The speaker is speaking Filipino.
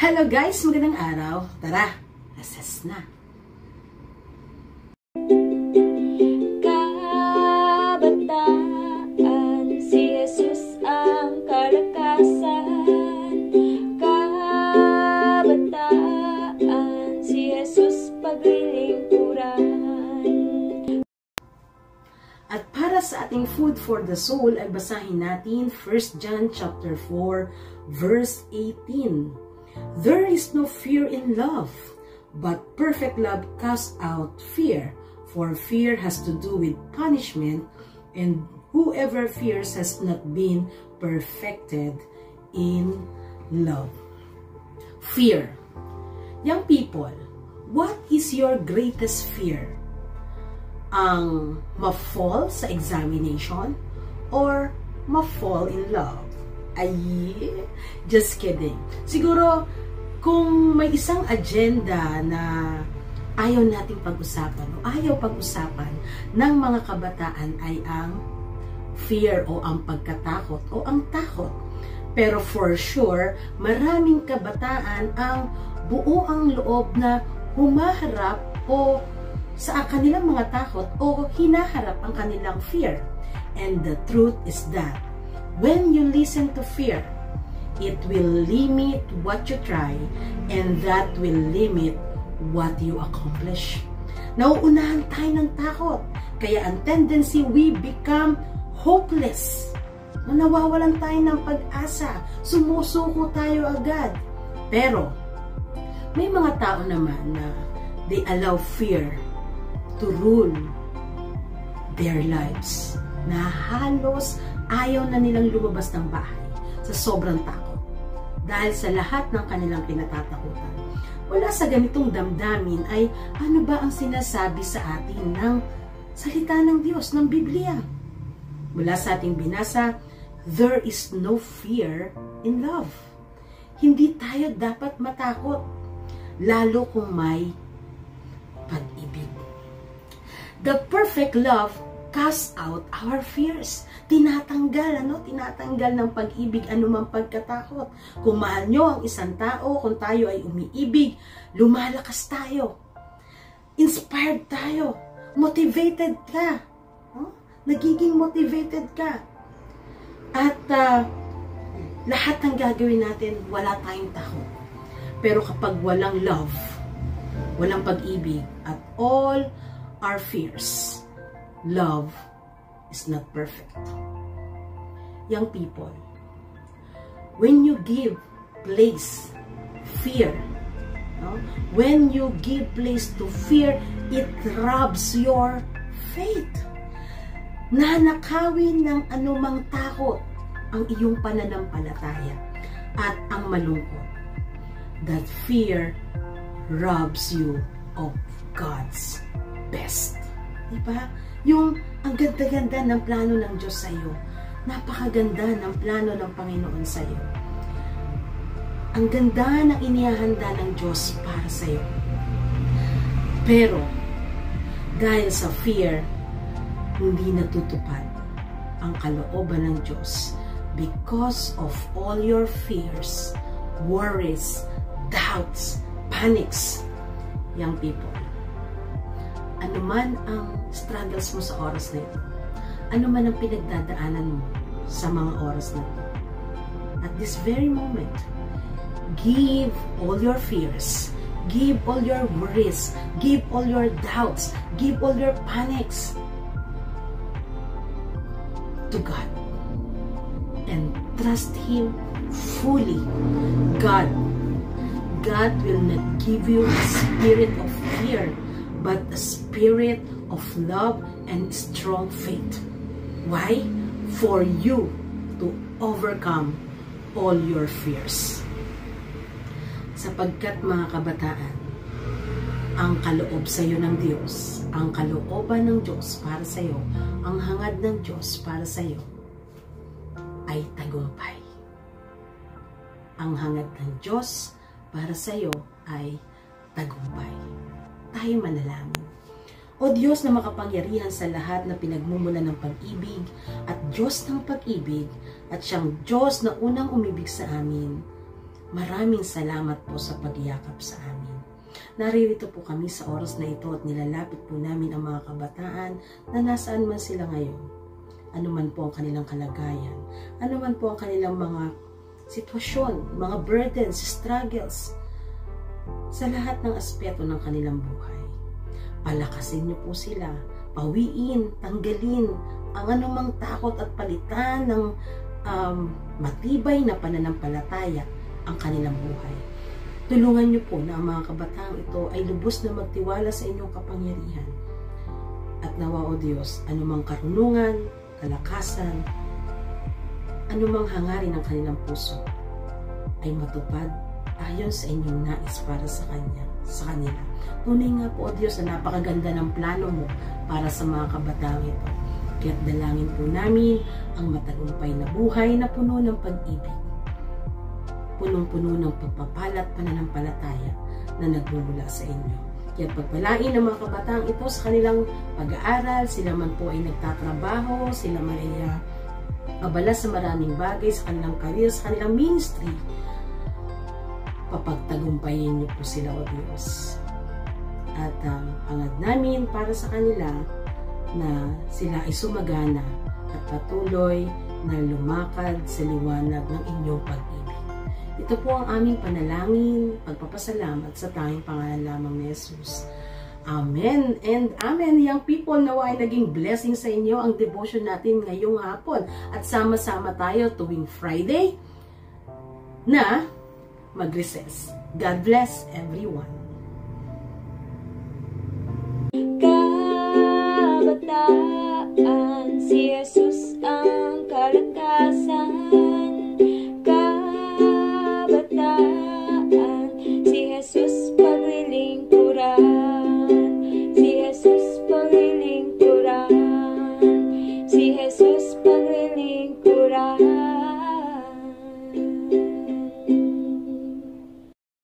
Hello guys, magandang araw. Tara, assess na. Kabataan, si Jesus ang kalakasan. Kabataan, si Jesus paglilingkuran. At para sa ating food for the soul ay basahin natin 1 John chapter 4 verse 18. There is no fear in love, but perfect love casts out fear, for fear has to do with punishment, and whoever fears has not been perfected in love. Fear. Young people, what is your greatest fear? Ang ma-fall sa examination or ma-fall in love? Ay, just kidding. Siguro, kung may isang agenda na ayaw nating pag-usapan o ayaw pag-usapan ng mga kabataan ay ang fear o ang pagkatakot o ang takot. Pero for sure, maraming kabataan ang buo ang loob na humaharap o sa kanilang mga takot o hinaharap ang kanilang fear. And the truth is that when you listen to fear, it will limit what you try and that will limit what you accomplish. Nauunahan tayo ng takot, kaya ang tendency we become hopeless. Nawawalan tayo ng pag-asa, sumusuko tayo agad. Pero may mga tao naman na they allow fear to rule their lives, na halos ayaw na nilang lumabas ng bahay sa sobrang takot dahil sa lahat ng kanilang kinatatakutan. Wala sa ganitong damdamin ay ano ba ang sinasabi sa atin ng salita ng Diyos, ng Biblia? Mula sa ating binasa, there is no fear in love. Hindi tayo dapat matakot, lalo kung may pag-ibig. The perfect love casts out our fears. Tinatanggal ng pag-ibig anumang pagkatakot. Kung mahal nyo ang isang tao, kung tayo ay umiibig, lumalakas tayo. Inspired tayo. Motivated ka. Nagiging motivated ka. At lahat ng gagawin natin, wala tayong takot. Pero kapag walang love, walang pag-ibig, at all our fears, love is not perfect. Young people, when you give place fear, when you give place to fear, it robs your faith. Nanakawin ng anumang takot ang iyong pananampalataya at ang malungkot. That fear robs you of God's best. Diba? Yung ang ganda-ganda ng plano ng Diyos sa iyo. Napakaganda ng plano ng Panginoon sa iyo. Ang ganda ng inihahanda ng Diyos para sa iyo. Pero, dahil sa fear, hindi natutupad ang kalooban ng Diyos because of all your fears, worries, doubts, panics. Young people, ano man ang struggles mo sa oras na ito, ano man ang pinagdadaanan mo sa mga oras na ito, at this very moment, give all your fears, give all your worries, give all your doubts, give all your panics to God and trust Him fully. God will not give you a spirit of fear, but a spirit of love and strong faith. Why? For you to overcome all your fears. Sapagkat mga kabataan, ang kaloob sa iyo ng Diyos, ang kalooban ng Diyos para sa iyo, ang hangad ng Diyos para sa iyo, ay tagumpay. Ang hangad ng Diyos para sa iyo ay tagumpay. Tayo manalangin. O Diyos na makapangyarihan sa lahat na pinagmumula ng pag-ibig at Diyos ng pag-ibig at siyang Diyos na unang umibig sa amin, Maraming salamat po sa pagyakap sa amin. Naririto po kami sa oras na ito at nilalapit po namin ang mga kabataan na nasaan man sila ngayon. Ano man po ang kanilang kalagayan, ano man po ang kanilang mga sitwasyon, mga burdens, struggles, sa lahat ng aspeto ng kanilang buhay. Palakasin niyo po sila, pawiin, tanggalin ang anumang takot at palitan ng matibay na pananampalataya ang kanilang buhay. Tulungan niyo po na ang mga kabataang ito ay lubos na magtiwala sa inyong kapangyarihan. At nawa, O Diyos, anumang karunungan, kalakasan, anumang hangarin ng kanilang puso ay matupad ayon sa inyong nais para sa kanila. Tunay nga po, O Diyos, na napakaganda ng plano mo para sa mga kabataang ito. Kaya't dalangin po namin ang matagumpay na buhay na puno ng pag-ibig, punong-puno ng pagpapala at pananampalataya na nagmumula sa inyo. Kaya pagpalain ng mga kabataang ito sa kanilang pag-aaral, sila man po ay nagtatrabaho, sila man ay abala sa maraming bagay sa kanilang career, sa kanilang ministry, papagtagumpayin niyo po sila, O Diyos. At hangad namin para sa kanila na sila ay sumagana at patuloy na lumakad sa liwanag ng inyong pag-ibig. Ito po ang aming panalangin, pagpapasalamat sa tanging pangalan lamang ni Jesus. Amen and Amen. Young people, nawa ay naging blessing sa inyo ang devotion natin ngayong hapon. At sama-sama tayo tuwing Friday na mag-recess. God bless everyone. Kabataan, si Jesus ang kalakasan. Kabataan, si Jesus paglilingkuran. Si Jesus paglilingkuran. Si Jesus